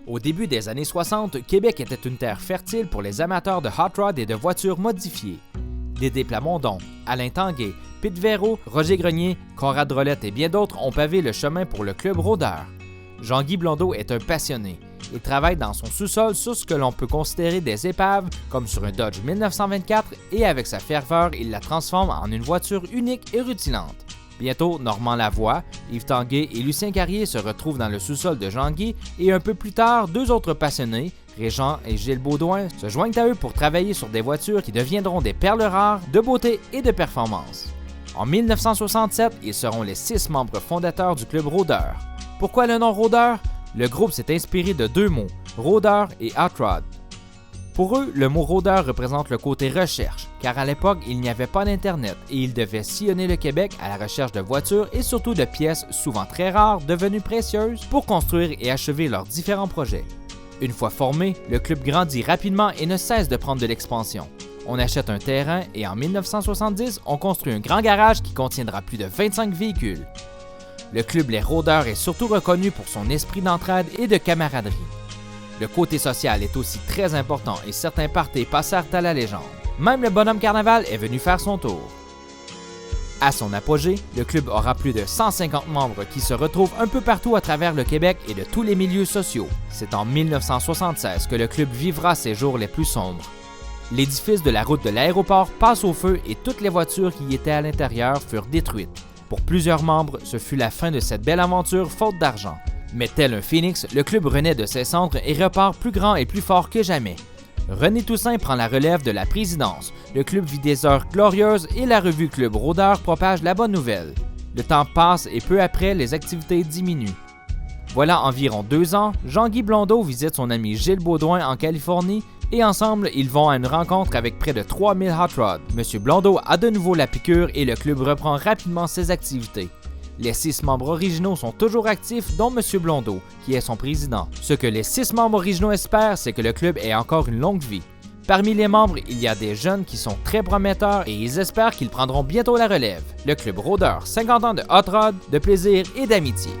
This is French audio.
Au début des années 60, Québec était une terre fertile pour les amateurs de hot rod et de voitures modifiées. Dédé Plamondon, Alain Tanguay, Pete Véro, Roger Grenier, Conrad Drolet et bien d'autres ont pavé le chemin pour le club rôdeur. Jean-Guy Blondeau est un passionné. Il travaille dans son sous-sol sur ce que l'on peut considérer des épaves, comme sur un Dodge 1924, et avec sa ferveur, il la transforme en une voiture unique et rutilante. Bientôt, Normand Lavoie, Yves Tanguay et Lucien Carrier se retrouvent dans le sous-sol de Jean-Guy et un peu plus tard, deux autres passionnés, Régent et Gilles Baudouin, se joignent à eux pour travailler sur des voitures qui deviendront des perles rares de beauté et de performance. En 1967, ils seront les 6 membres fondateurs du club rôdeur. Pourquoi le nom rôdeur? Le groupe s'est inspiré de 2 mots, rôdeur et hot rod. Pour eux, le mot rôdeur représente le côté recherche, car à l'époque, il n'y avait pas d'Internet et ils devaient sillonner le Québec à la recherche de voitures et surtout de pièces souvent très rares, devenues précieuses, pour construire et achever leurs différents projets. Une fois formé, le club grandit rapidement et ne cesse de prendre de l'expansion. On achète un terrain et en 1970, on construit un grand garage qui contiendra plus de 25 véhicules. Le club Les Rôdeurs est surtout reconnu pour son esprit d'entraide et de camaraderie. Le côté social est aussi très important et certains parties passèrent à la légende. Même le bonhomme carnaval est venu faire son tour. À son apogée, le club aura plus de 150 membres qui se retrouvent un peu partout à travers le Québec et de tous les milieux sociaux. C'est en 1976 que le club vivra ses jours les plus sombres. L'édifice de la route de l'aéroport passe au feu et toutes les voitures qui étaient à l'intérieur furent détruites. Pour plusieurs membres, ce fut la fin de cette belle aventure faute d'argent. Mais tel un phénix, le club renaît de ses cendres et repart plus grand et plus fort que jamais. René Toussaint prend la relève de la présidence. Le club vit des heures glorieuses et la revue Club Rôdeur propage la bonne nouvelle. Le temps passe et peu après, les activités diminuent. Voilà environ 2 ans, Jean-Guy Blondeau visite son ami Gilles Baudouin en Californie et ensemble, ils vont à une rencontre avec près de 3000 hot rods. M. Blondeau a de nouveau la piqûre et le club reprend rapidement ses activités. Les 6 membres originaux sont toujours actifs, dont M. Blondeau, qui est son président. Ce que les 6 membres originaux espèrent, c'est que le club ait encore une longue vie. Parmi les membres, il y a des jeunes qui sont très prometteurs et ils espèrent qu'ils prendront bientôt la relève. Le club rôdeur, 50 ans de hot rod, de plaisir et d'amitié.